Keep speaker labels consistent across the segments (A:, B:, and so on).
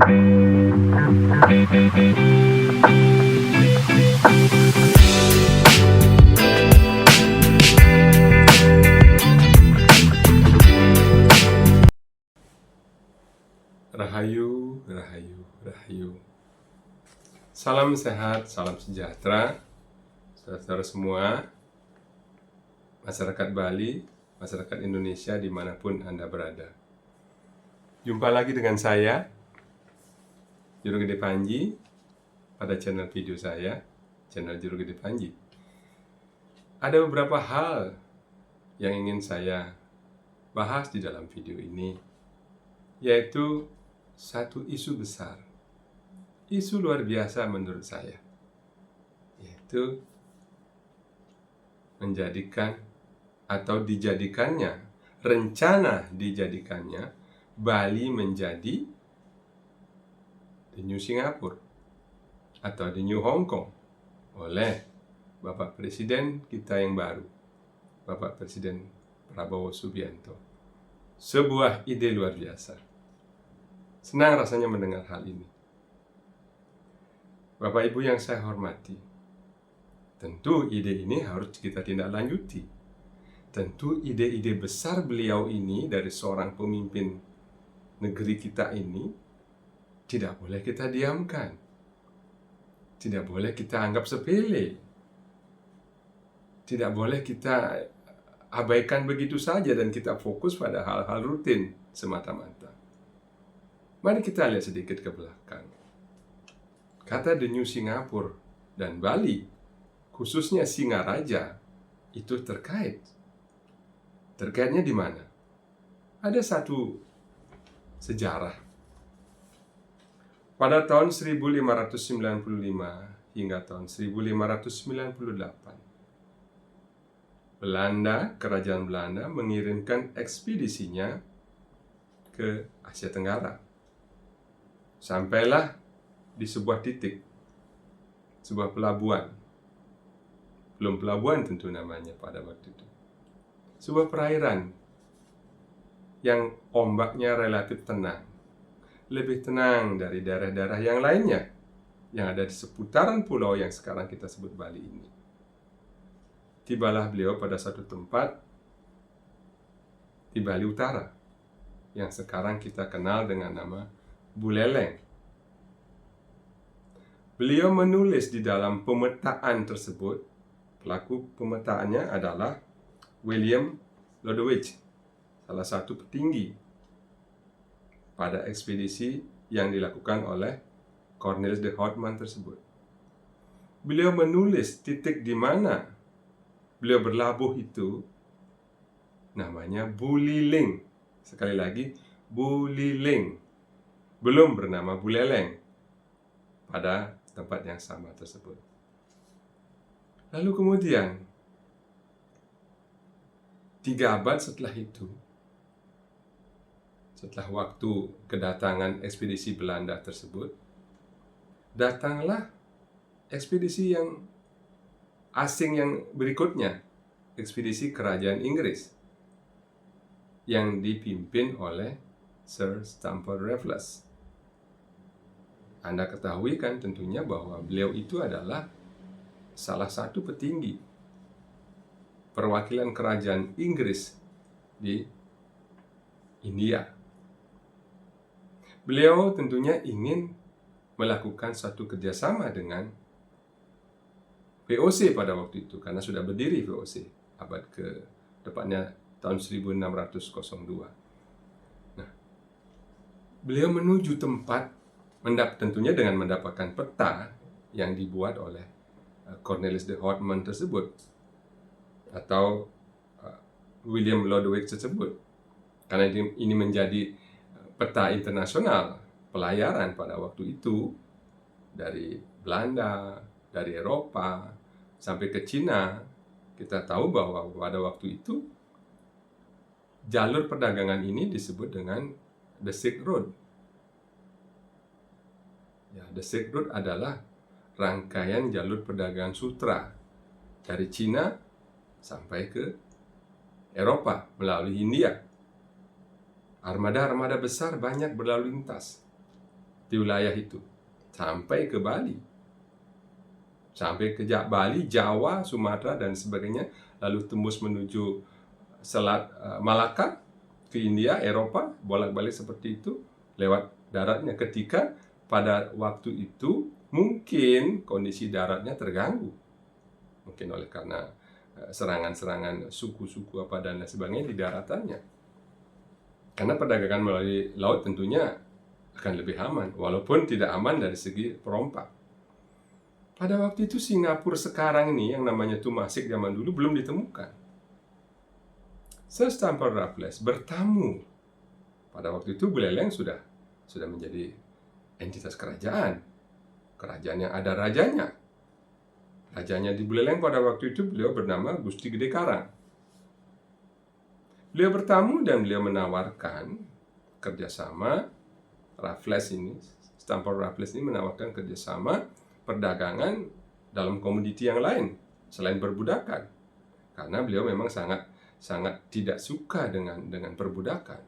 A: Rahayu, rahayu, rahayu. Salam sehat, salam sejahtera, saudara-saudara semua, masyarakat Bali, masyarakat Indonesia dimanapun Anda berada. Jumpa lagi dengan saya, Juru Gede Panji, pada channel video saya, channel Juru Gede Panji. Ada beberapa hal yang ingin saya bahas di dalam video ini, yaitu satu isu besar, isu luar biasa menurut saya, yaitu menjadikan atau dijadikannya, rencana dijadikannya Bali menjadi the new Singapore atau the new Hong Kong oleh Bapak Presiden kita yang baru, Bapak Presiden Prabowo Subianto. Sebuah ide luar biasa. Senang rasanya mendengar hal ini. Bapak Ibu yang saya hormati, tentu ide ini harus kita tindak lanjuti. Tentu ide-ide besar beliau ini dari seorang pemimpin negeri kita ini tidak boleh kita diamkan. Tidak boleh kita anggap sepele. Tidak boleh kita abaikan begitu saja dan kita fokus pada hal-hal rutin semata-mata. Mari kita lihat sedikit ke belakang. Kata The New Singapore dan Bali, khususnya Singaraja, itu terkait. Terkaitnya di mana? Ada satu sejarah. Pada tahun 1595 hingga tahun 1598, Kerajaan Belanda mengirimkan ekspedisinya ke Asia Tenggara. Sampailah di sebuah titik, sebuah pelabuhan. Belum pelabuhan tentu namanya pada waktu itu. Sebuah perairan yang ombaknya relatif tenang. Lebih tenang dari daerah-daerah yang lainnya yang ada di seputaran pulau yang sekarang kita sebut Bali ini. Tibalah beliau pada satu tempat di Bali Utara yang sekarang kita kenal dengan nama Buleleng. Beliau menulis di dalam pemetaan tersebut, pelaku pemetaannya adalah William Lodewijk, salah satu petinggi pada ekspedisi yang dilakukan oleh Cornelis de Houtman tersebut. Beliau menulis titik di mana beliau berlabuh itu namanya Buliling. Sekali lagi, Buliling. Belum bernama Buleleng pada tempat yang sama tersebut. Lalu kemudian 3 abad setelah itu, setelah waktu kedatangan ekspedisi Belanda tersebut, datanglah ekspedisi yang asing yang berikutnya, ekspedisi Kerajaan Inggris yang dipimpin oleh Sir Stamford Raffles. Anda ketahui kan tentunya bahwa beliau itu adalah salah satu petinggi perwakilan Kerajaan Inggris di India. Beliau tentunya ingin melakukan suatu kerjasama dengan VOC pada waktu itu, karena sudah berdiri VOC abad ke depannya tahun 1602. Nah, beliau menuju tempat, tentunya dengan mendapatkan peta yang dibuat oleh Cornelis de Houtman tersebut atau William Lodewijk tersebut, karena ini menjadi peta internasional pelayaran pada waktu itu dari Belanda, dari Eropa sampai ke Cina. Kita tahu bahwa pada waktu itu jalur perdagangan ini disebut dengan The Silk Road. Ya, The Silk Road adalah rangkaian jalur perdagangan sutra dari Cina sampai ke Eropa melalui India. Armada-armada besar banyak berlalu lintas. di wilayah itu sampai ke Bali, sampai ke Bali, Jawa, Sumatera dan sebagainya, lalu tembus menuju Selat Malaka ke India, Eropa, bolak-balik seperti itu lewat daratnya, ketika pada waktu itu mungkin kondisi daratnya terganggu, mungkin oleh karena serangan-serangan suku-suku apa dan lain sebagainya di daratannya. Karena perdagangan melalui laut tentunya akan lebih aman, walaupun tidak aman dari segi perompak. Pada waktu itu Singapura sekarang ini yang namanya Temasek zaman dulu belum ditemukan. Sir Stamford Raffles bertamu. Pada waktu itu Buleleng sudah menjadi entitas kerajaan yang ada rajanya. Rajanya di Buleleng pada waktu itu beliau bernama Gusti Gede Karang. Beliau bertamu dan beliau menawarkan kerjasama. Stamford Raffles ini menawarkan kerjasama perdagangan dalam komoditi yang lain selain perbudakan, karena beliau memang sangat tidak suka dengan perbudakan.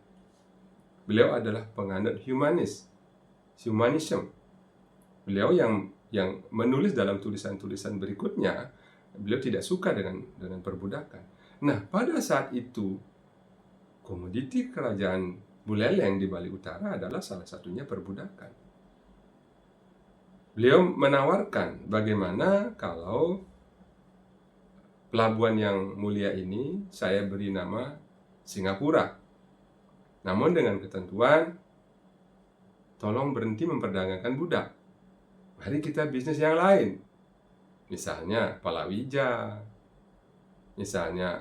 A: Beliau adalah penganut humanism. Beliau yang menulis dalam tulisan-tulisan berikutnya, beliau tidak suka dengan perbudakan. Nah, pada saat itu komoditi kerajaan Buleleng di Bali Utara adalah salah satunya perbudakan. Beliau menawarkan bagaimana kalau pelabuhan yang mulia ini saya beri nama Singapura. Namun dengan ketentuan, tolong berhenti memperdagangkan budak. Mari kita bisnis yang lain. Misalnya palawija, misalnya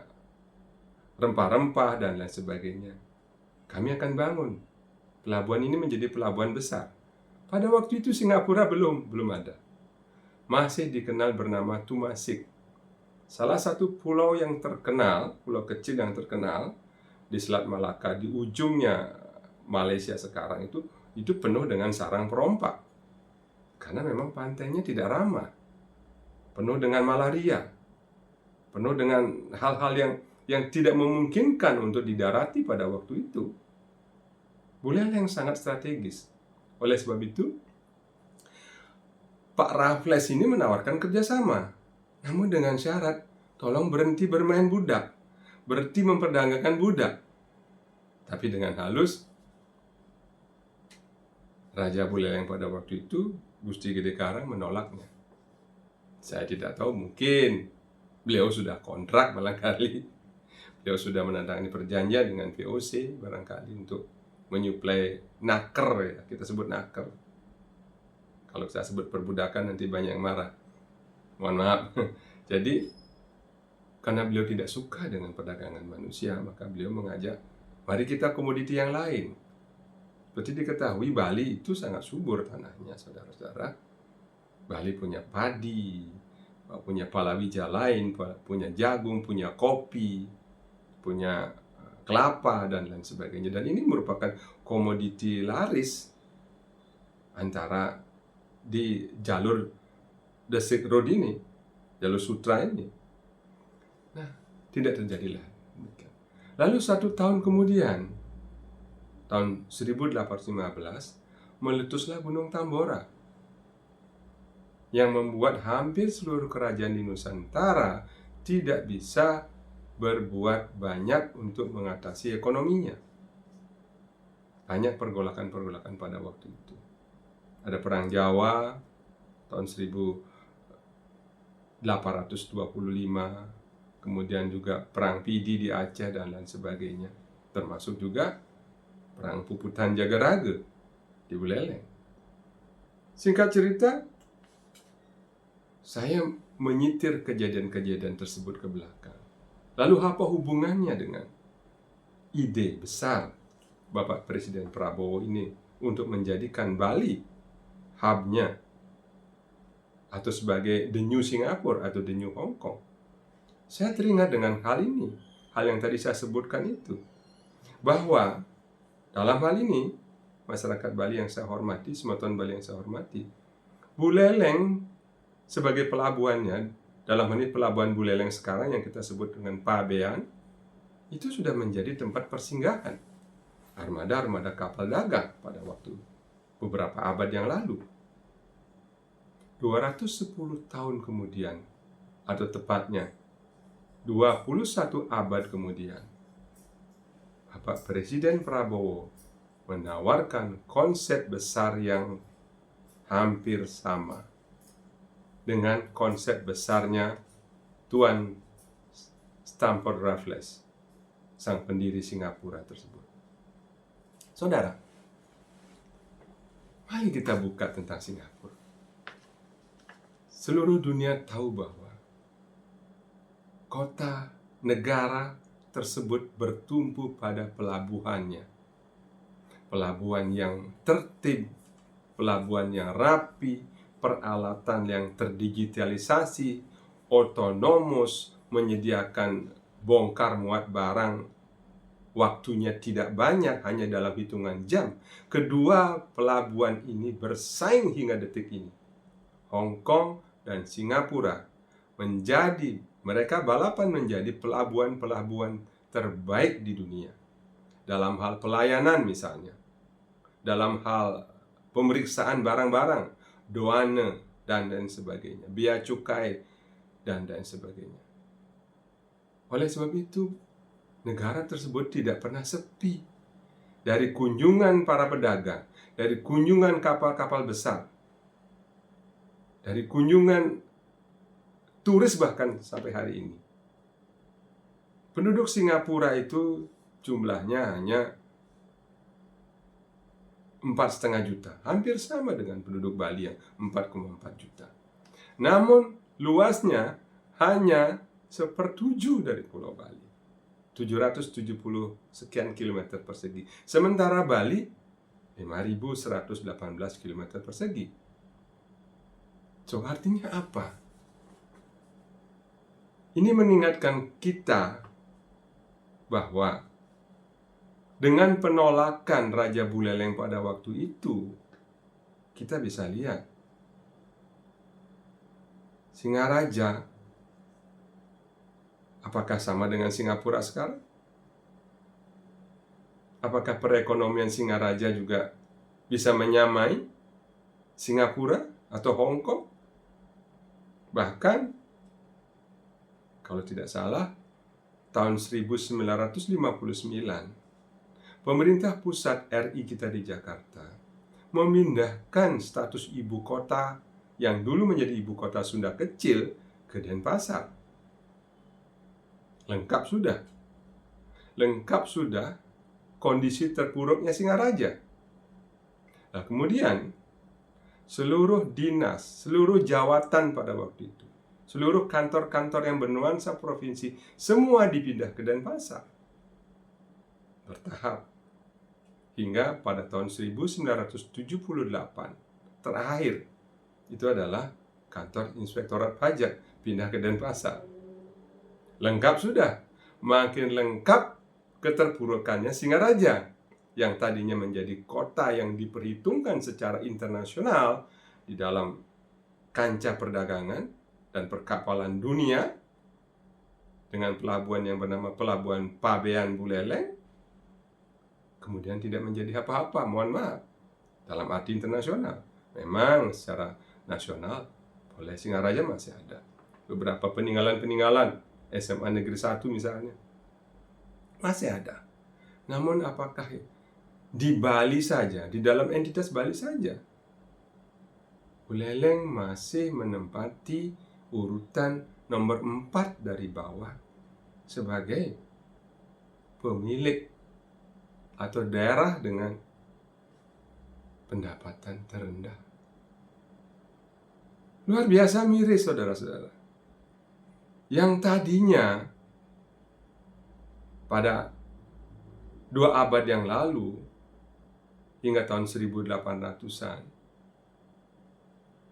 A: rempah-rempah dan lain sebagainya. Kami akan bangun pelabuhan ini menjadi pelabuhan besar. Pada waktu itu Singapura belum ada. Masih dikenal bernama Temasek. Salah satu pulau yang terkenal, pulau kecil yang terkenal di Selat Malaka, di ujungnya Malaysia sekarang itu penuh dengan sarang perompak. Karena memang pantainya tidak ramah. Penuh dengan malaria. Penuh dengan hal-hal yang tidak memungkinkan untuk didarati pada waktu itu. Buleleng sangat strategis. Oleh sebab itu, Pak Raffles ini menawarkan kerjasama. Namun dengan syarat, tolong berhenti bermain budak. Berhenti memperdagangkan budak. Tapi dengan halus, Raja Buleleng pada waktu itu, Gusti Gede Karang menolaknya. Saya tidak tahu, mungkin beliau sudah kontrak barangkali. Beliau sudah menandatangani perjanjian dengan VOC barangkali untuk menyuplai naker, ya, kita sebut naker. Kalau saya sebut perbudakan nanti banyak yang marah. Mohon maaf. Jadi karena beliau tidak suka dengan perdagangan manusia, maka beliau mengajak, mari kita komoditi yang lain. Seperti diketahui, Bali itu sangat subur tanahnya, saudara-saudara. Bali punya padi, punya palawija lain, punya jagung, punya kopi, punya kelapa dan lain sebagainya. Dan ini merupakan komoditi laris antara di jalur The Silk Road ini, jalur sutra ini. Nah, tidak terjadilah. Lalu 1 tahun kemudian, tahun 1815, meletuslah Gunung Tambora yang membuat hampir seluruh kerajaan di Nusantara tidak bisa berbuat banyak untuk mengatasi ekonominya. Banyak pergolakan-pergolakan pada waktu itu. Ada Perang Jawa tahun 1825, kemudian juga Perang Pidi di Aceh dan lain sebagainya. Termasuk juga Perang Puputan Jagaraga di Buleleng. Singkat cerita, saya menyitir kejadian-kejadian tersebut ke belakang. Lalu apa hubungannya dengan ide besar Bapak Presiden Prabowo ini untuk menjadikan Bali hub-nya atau sebagai the new Singapore atau the new Hong Kong? Saya teringat dengan hal ini, hal yang tadi saya sebutkan itu, bahwa dalam hal ini masyarakat Bali yang saya hormati, Sematuan Bali yang saya hormati, Buleleng sebagai pelabuhannya, dalam hal ini pelabuhan Buleleng sekarang yang kita sebut dengan Pabean, itu sudah menjadi tempat persinggahan armada-armada kapal dagang pada waktu beberapa abad yang lalu. 210 tahun kemudian, atau tepatnya 21 abad kemudian, Bapak Presiden Prabowo menawarkan konsep besar yang hampir sama dengan konsep besarnya Tuan Stamford Raffles, sang pendiri Singapura tersebut. Saudara, mari kita buka tentang Singapura. Seluruh dunia tahu bahwa kota negara tersebut bertumpu pada pelabuhannya. Pelabuhan yang tertib, pelabuhan yang rapi, peralatan yang terdigitalisasi, otonomus, menyediakan bongkar muat barang, waktunya tidak banyak, hanya dalam hitungan jam. Kedua pelabuhan ini bersaing hingga detik ini. Hong Kong dan Singapura mereka balapan menjadi pelabuhan-pelabuhan terbaik di dunia. Dalam hal pelayanan misalnya, dalam hal pemeriksaan barang-barang, doane, dan sebagainya, bea cukai, dan sebagainya. Oleh sebab itu, negara tersebut tidak pernah sepi dari kunjungan para pedagang, dari kunjungan kapal-kapal besar, dari kunjungan turis bahkan sampai hari ini. Penduduk Singapura itu jumlahnya hanya 4,5 juta, hampir sama dengan penduduk Bali yang 4,4 juta. Namun luasnya hanya 1/7 dari Pulau Bali, 770 sekian kilometer persegi. Sementara Bali 5.118 kilometer persegi. So, artinya apa? Ini mengingatkan kita bahwa dengan penolakan Raja Buleleng pada waktu itu, kita bisa lihat Singaraja apakah sama dengan Singapura sekarang? Apakah perekonomian Singaraja juga bisa menyamai Singapura atau Hong Kong? Bahkan, kalau tidak salah, tahun 1959, pemerintah pusat RI kita di Jakarta memindahkan status ibu kota yang dulu menjadi ibu kota Sunda kecil ke Denpasar. Lengkap sudah kondisi terpuruknya Singaraja. Nah, kemudian seluruh dinas, seluruh jawatan pada waktu itu, seluruh kantor-kantor yang bernuansa provinsi, semua dipindah ke Denpasar. Bertahap. Hingga pada tahun 1978, terakhir, itu adalah kantor Inspektorat Pajak, pindah ke Denpasar. Lengkap sudah. Makin lengkap keterpurukannya Singaraja, yang tadinya menjadi kota yang diperhitungkan secara internasional di dalam kancah perdagangan dan perkapalan dunia, dengan pelabuhan yang bernama Pelabuhan Pabean Buleleng, kemudian tidak menjadi apa-apa, mohon maaf, dalam arti internasional. Memang secara nasional oleh Singaraja masih ada beberapa peninggalan SMA Negeri 1 misalnya, masih ada. Namun apakah di Bali saja, di dalam entitas Bali saja, Buleleng masih menempati urutan nomor 4 dari bawah sebagai pemilik atau daerah dengan pendapatan terendah. Luar biasa miris, saudara-saudara. Yang tadinya pada 2 abad yang lalu, hingga tahun 1800-an,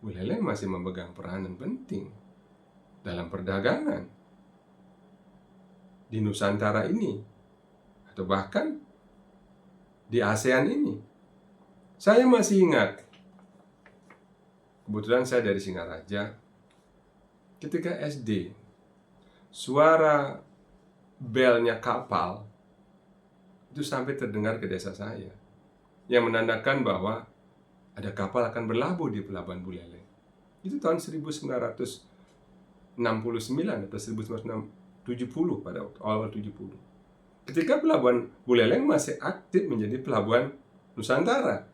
A: Buleleng masih memegang peranan penting dalam perdagangan di Nusantara ini, atau bahkan di ASEAN ini. Saya masih ingat, kebetulan saya dari Singaraja, ketika SD, suara belnya kapal itu sampai terdengar ke desa saya, yang menandakan bahwa ada kapal akan berlabuh di Pelabuhan Buleleng. Itu tahun 1969 atau 1970, pada awal 70. Ketika Pelabuhan Buleleng masih aktif menjadi pelabuhan Nusantara.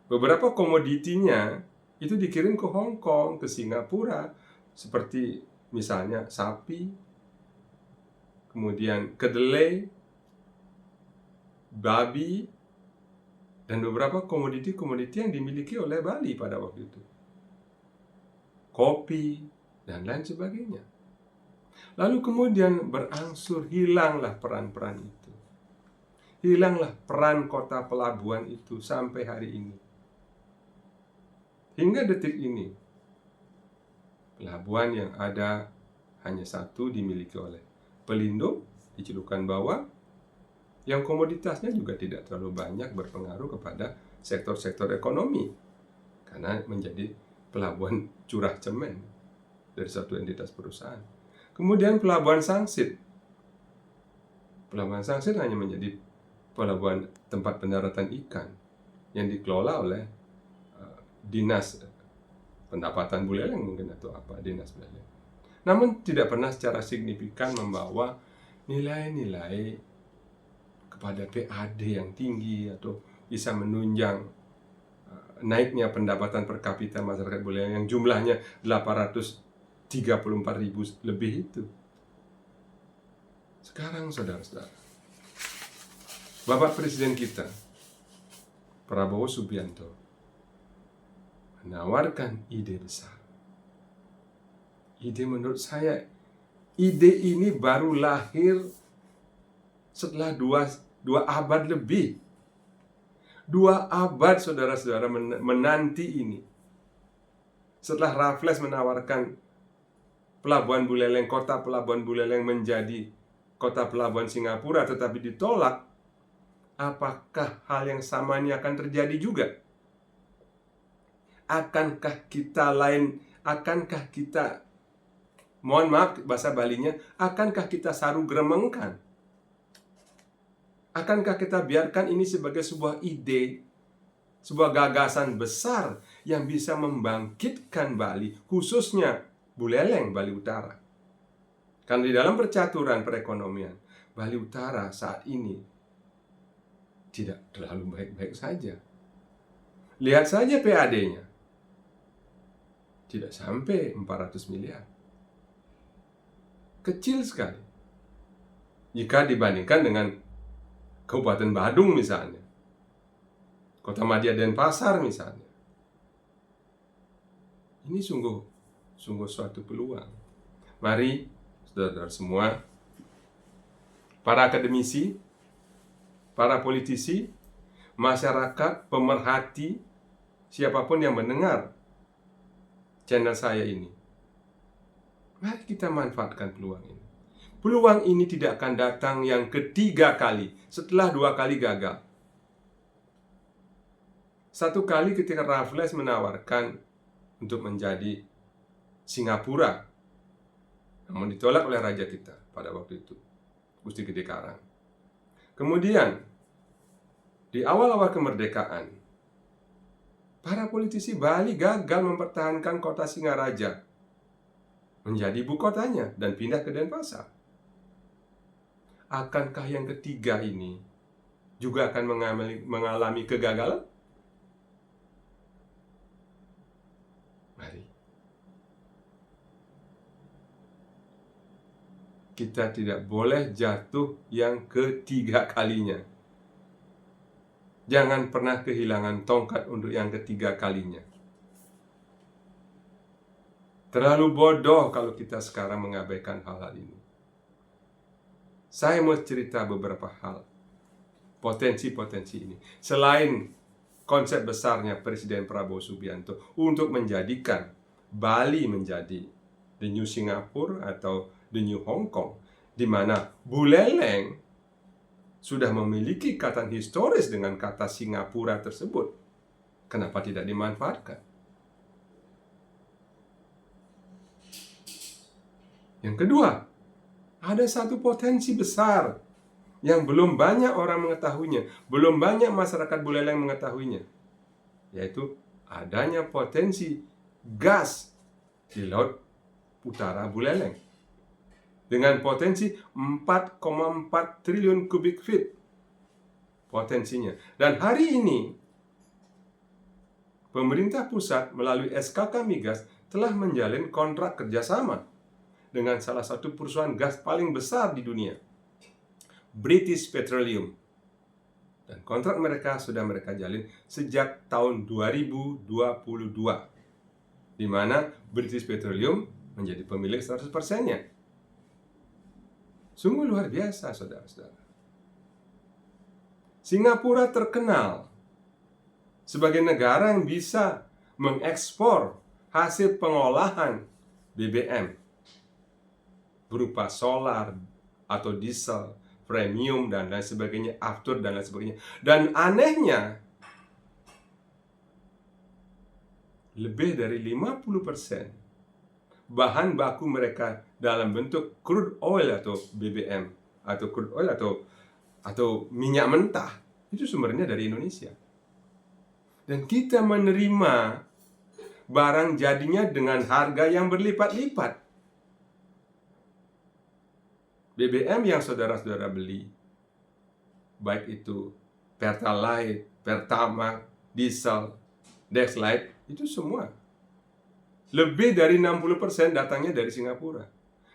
A: Beberapa komoditinya itu dikirim ke Hong Kong, ke Singapura, seperti misalnya sapi, kemudian kedelai, babi, dan beberapa komoditi-komoditi yang dimiliki oleh Bali pada waktu itu. Kopi, dan lain sebagainya. Lalu kemudian berangsur hilanglah peran-peran itu. Hilanglah peran kota pelabuhan itu sampai hari ini. Hingga detik ini, pelabuhan yang ada hanya satu dimiliki oleh Pelindo di Celukan Bawah, yang komoditasnya juga tidak terlalu banyak berpengaruh kepada sektor-sektor ekonomi, karena menjadi pelabuhan curah cemen dari satu entitas perusahaan. Kemudian Pelabuhan Sangsit. Pelabuhan Sangsit hanya menjadi pelabuhan tempat pendaratan ikan yang dikelola oleh Dinas Pendapatan Buleleng mungkin, atau apa, Dinas Buleleng. Namun tidak pernah secara signifikan membawa nilai-nilai kepada PAD yang tinggi atau bisa menunjang naiknya pendapatan per kapita masyarakat Buleleng yang jumlahnya 834.000 lebih itu. Sekarang saudara-saudara, Bapak Presiden kita, Prabowo Subianto, menawarkan ide besar. Ide, menurut saya, ide ini baru lahir setelah dua abad lebih. 2 abad saudara-saudara menanti ini. Setelah Raffles menawarkan Pelabuhan Buleleng, kota Pelabuhan Buleleng menjadi kota pelabuhan Singapura, tetapi ditolak, apakah hal yang sama ini akan terjadi juga? Akankah kita, mohon maaf bahasa Balinya, akankah kita saru gremengkan? Akankah kita biarkan ini sebagai sebuah ide, sebuah gagasan besar yang bisa membangkitkan Bali, khususnya Buleleng, Bali Utara? Karena di dalam percaturan perekonomian, Bali Utara saat ini tidak terlalu baik-baik saja. Lihat saja PAD-nya. Tidak sampai 400 miliar. Kecil sekali jika dibandingkan dengan Kabupaten Badung misalnya, Kota Madya Denpasar misalnya. Ini sungguh suatu peluang. Mari saudara-saudara semua, para akademisi, para politisi, masyarakat, pemerhati, siapapun yang mendengar channel saya ini, mari kita manfaatkan peluang ini. Peluang ini tidak akan datang yang ketiga kali setelah 2 kali gagal. 1 kali ketika Raffles menawarkan untuk menjadi Singapura, namun ditolak oleh raja kita pada waktu itu, Gusti Gede Karang. Kemudian di awal-awal kemerdekaan, para politisi Bali gagal mempertahankan kota Singaraja menjadi ibu kotanya dan pindah ke Denpasar. Akankah yang ketiga ini juga akan mengalami kegagalan? Mari kita tidak boleh jatuh yang ketiga kalinya. Jangan pernah kehilangan tongkat untuk yang ketiga kalinya. Terlalu bodoh kalau kita sekarang mengabaikan hal-hal ini. Saya mau cerita beberapa hal, potensi-potensi ini. Selain konsep besarnya Presiden Prabowo Subianto untuk menjadikan Bali menjadi the new Singapura atau the new Hong Kong, di mana Buleleng sudah memiliki ikatan historis dengan kata Singapura tersebut. Kenapa tidak dimanfaatkan? Yang kedua, ada satu potensi besar yang belum banyak orang mengetahuinya, belum banyak masyarakat Buleleng mengetahuinya. yaitu adanya potensi gas di Laut Utara Buleleng dengan potensi 4,4 triliun kubik feet potensinya. Dan hari ini pemerintah pusat melalui SKK Migas telah menjalin kontrak kerjasama dengan salah satu perusahaan gas paling besar di dunia, British Petroleum. Dan kontrak mereka sudah mereka jalin sejak tahun 2022, di mana British Petroleum menjadi pemilik 100%-nya. Sungguh luar biasa, saudara-saudara. Singapura terkenal sebagai negara yang bisa mengekspor hasil pengolahan BBM berupa solar atau diesel, premium, dan lain sebagainya, aftur, dan lain sebagainya. Dan anehnya, lebih dari 50% bahan baku mereka dalam bentuk crude oil atau BBM, atau crude oil atau minyak mentah, itu sumbernya dari Indonesia. Dan kita menerima barang jadinya dengan harga yang berlipat-lipat. BBM yang saudara-saudara beli, baik itu Pertalite, Pertamax, diesel, Dexlite, itu semua lebih dari 60% datangnya dari Singapura.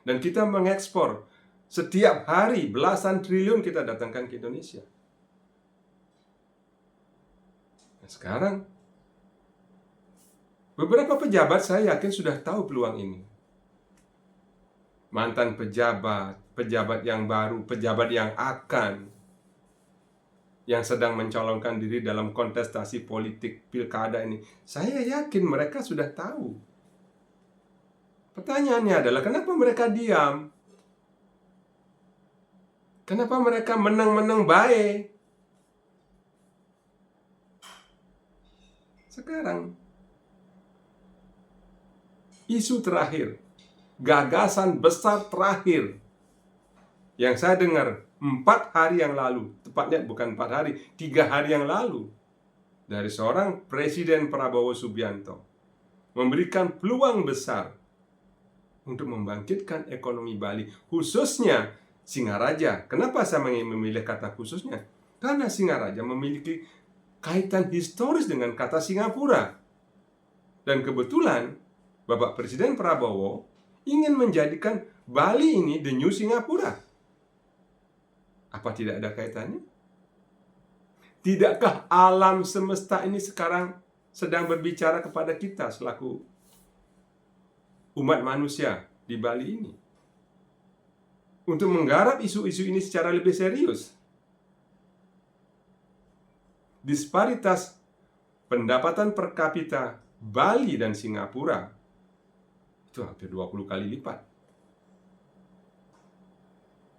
A: Dan kita mengekspor setiap hari belasan triliun kita datangkan ke Indonesia. Nah, sekarang beberapa pejabat saya yakin sudah tahu peluang ini. Mantan pejabat, pejabat yang baru, pejabat yang sedang mencalonkan diri dalam kontestasi politik pilkada ini. Saya yakin mereka sudah tahu. Pertanyaannya adalah, kenapa mereka diam? Kenapa mereka menang-menang baik? Sekarang, isu terakhir, gagasan besar terakhir yang saya dengar 4 hari yang lalu, tepatnya bukan 4 hari, 3 hari yang lalu, dari seorang Presiden Prabowo Subianto, memberikan peluang besar untuk membangkitkan ekonomi Bali, khususnya Singaraja. Kenapa saya memilih kata khususnya? Karena Singaraja memiliki kaitan historis dengan kata Singapura. Dan kebetulan Bapak Presiden Prabowo ingin menjadikan Bali ini the new Singapura. Apa tidak ada kaitannya? Tidakkah alam semesta ini sekarang sedang berbicara kepada kita selaku umat manusia di Bali ini untuk menggarap isu-isu ini secara lebih serius? Disparitas pendapatan per kapita Bali dan Singapura itu hampir 20 kali lipat.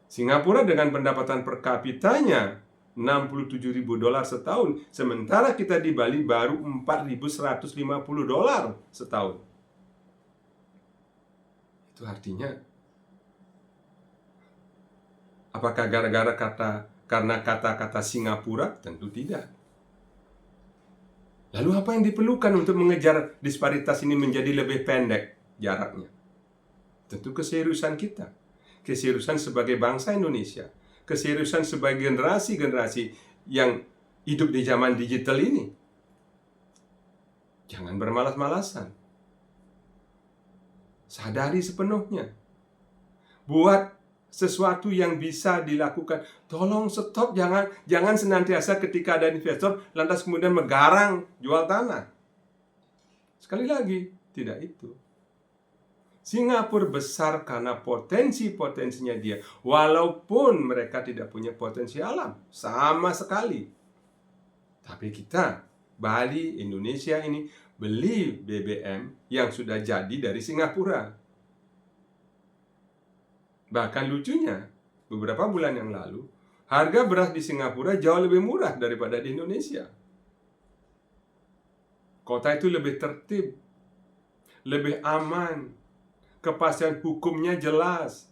A: Singapura dengan pendapatan per kapitanya $67.000 setahun, sementara kita di Bali baru $4.150 setahun. Itu artinya, apakah gara-gara karena kata-kata Singapura? Tentu tidak. Lalu apa yang diperlukan untuk mengejar disparitas ini menjadi lebih pendek jaraknya? Tentu keseriusan kita. Keseriusan sebagai bangsa Indonesia. Keseriusan sebagai generasi-generasi yang hidup di zaman digital ini. Jangan bermalas-malasan. Sadari sepenuhnya. Buat sesuatu yang bisa dilakukan. Tolong stop, jangan senantiasa ketika ada investor lantas kemudian menggarang jual tanah. Sekali lagi, tidak itu. Singapura besar karena potensinya dia, walaupun mereka tidak punya potensi alam sama sekali. Tapi kita, Bali, Indonesia ini beli BBM yang sudah jadi dari Singapura. Bahkan lucunya, beberapa bulan yang lalu, harga beras di Singapura jauh lebih murah daripada di Indonesia. Kota itu lebih tertib, lebih aman, kepastian hukumnya jelas.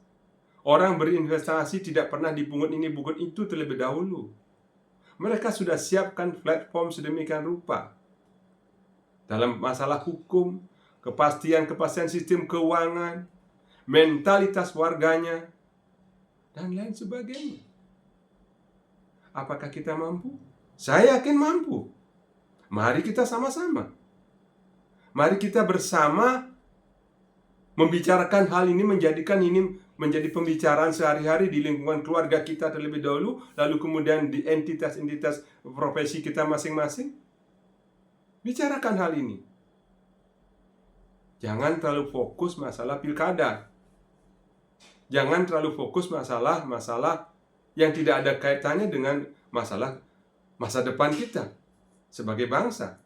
A: Orang berinvestasi tidak pernah dipungut ini, pungut itu terlebih dahulu. Mereka sudah siapkan platform sedemikian rupa. dalam masalah hukum, kepastian sistem keuangan, mentalitas warganya, dan lain sebagainya. Apakah kita mampu? Saya yakin mampu. Mari kita sama-sama. Mari kita bersama membicarakan hal ini, menjadikan ini menjadi pembicaraan sehari-hari di lingkungan keluarga kita terlebih dahulu, lalu kemudian di entitas-entitas profesi kita masing-masing. Bicarakan hal ini. Jangan terlalu fokus masalah pilkada. Jangan terlalu fokus masalah yang tidak ada kaitannya dengan masalah masa depan kita sebagai bangsa.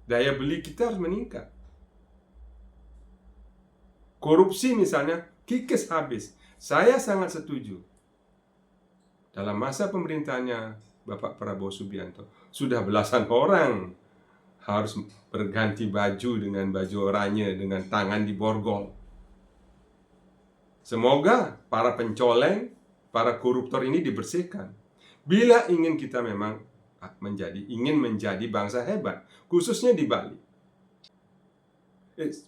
A: Daya beli kita harus meningkat. Korupsi misalnya, kikis habis. Saya sangat setuju. Dalam masa pemerintahannya Bapak Prabowo Subianto, sudah belasan orang harus berganti baju dengan baju oranye dengan tangan diborgol. Semoga para pencoleng, para koruptor ini dibersihkan. Bila ingin kita memang ingin menjadi bangsa hebat, khususnya di Bali.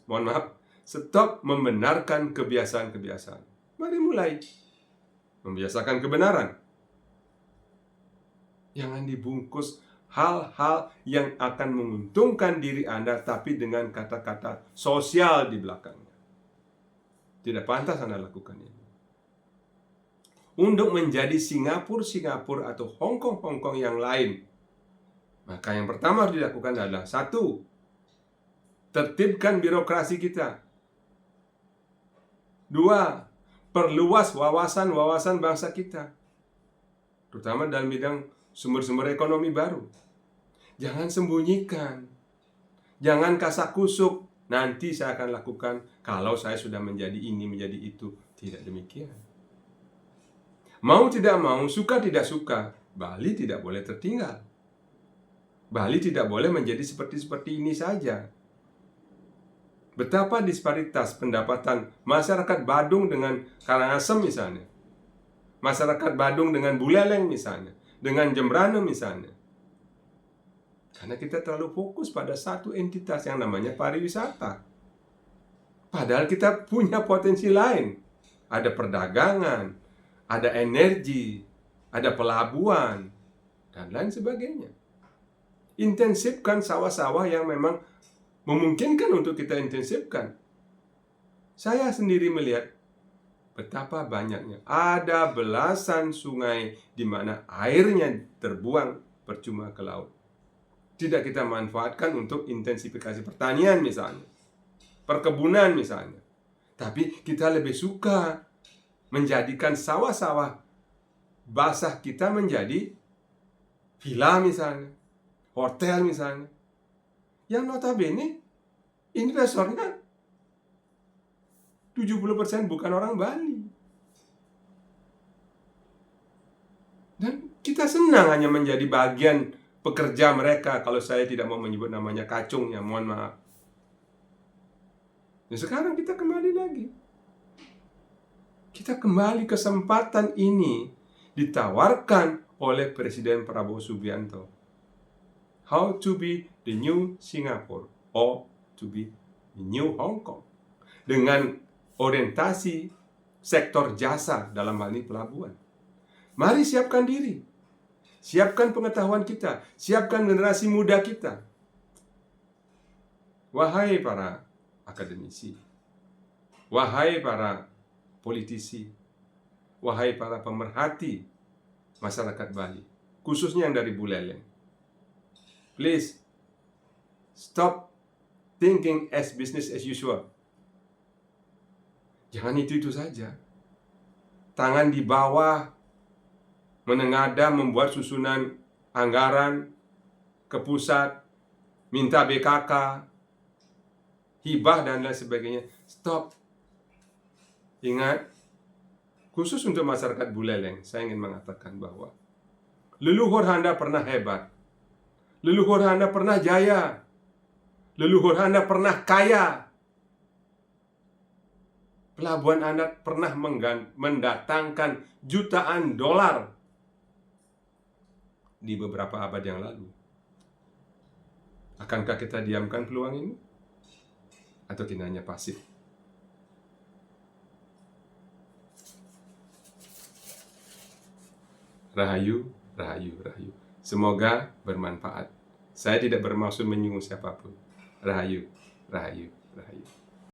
A: Mohon maaf, stop membenarkan kebiasaan-kebiasaan. Mari mulai membiasakan kebenaran. Jangan dibungkus hal-hal yang akan menguntungkan diri Anda, tapi dengan kata-kata sosial di belakangnya. Tidak pantas Anda lakukan ini. Untuk menjadi Singapura atau Hongkong yang lain, maka yang pertama harus dilakukan adalah 1. Tertibkan birokrasi kita. 2. Perluas wawasan bangsa kita, terutama dalam bidang sumber-sumber ekonomi baru. Jangan sembunyikan. Jangan kasak-kusuk. Nanti saya akan lakukan kalau saya sudah menjadi ini, menjadi itu. Tidak demikian. Mau tidak mau, suka tidak suka, Bali tidak boleh tertinggal. Bali tidak boleh menjadi seperti ini saja. Betapa disparitas pendapatan masyarakat Badung dengan Karangasem misalnya, masyarakat Badung dengan Buleleng misalnya, dengan Jembrana misalnya. Karena kita terlalu fokus pada satu entitas yang namanya pariwisata. Padahal kita punya potensi lain. Ada perdagangan, ada energi, ada pelabuhan, dan lain sebagainya. Intensifkan sawah-sawah yang memang memungkinkan untuk kita intensifkan. Saya sendiri melihat betapa banyaknya. Ada belasan sungai di mana airnya terbuang percuma ke laut. Tidak kita manfaatkan untuk intensifikasi pertanian misalnya, perkebunan misalnya. Tapi kita lebih suka menjadikan sawah-sawah basah kita menjadi villa misalnya, hotel misalnya, yang notabene investornya 70% bukan orang Bali. Dan kita senang hanya menjadi bagian pekerja mereka. Kalau saya tidak mau menyebut namanya kacungnya, mohon maaf. Dan sekarang kita kembali lagi. Kita kembali, kesempatan ini ditawarkan oleh Presiden Prabowo Subianto. How to be the new Singapore or to be the new Hong Kong. Dengan orientasi sektor jasa, dalam hal ini pelabuhan. Mari siapkan diri. Siapkan pengetahuan kita. Siapkan generasi muda kita. Wahai para akademisi. Wahai para politisi. Wahai para pemerhati masyarakat Bali. Khususnya yang dari Buleleng. Please, stop thinking as business as usual. Jangan itu saja. Tangan di bawah, menengadah membuat susunan anggaran ke pusat, minta BKK, hibah dan lain sebagainya. Stop. Ingat, khusus untuk masyarakat Buleleng, saya ingin mengatakan bahwa leluhur Anda pernah hebat. Leluhur Anda pernah jaya. Leluhur Anda pernah kaya. Pelabuhan Anda pernah mendatangkan jutaan dolar di beberapa abad yang lalu. Akankah kita diamkan peluang ini? Atau kita hanya pasif? Rahayu, rahayu, rahayu. Semoga bermanfaat. Saya tidak bermaksud menyinggung siapapun. Rahayu, rahayu, rahayu.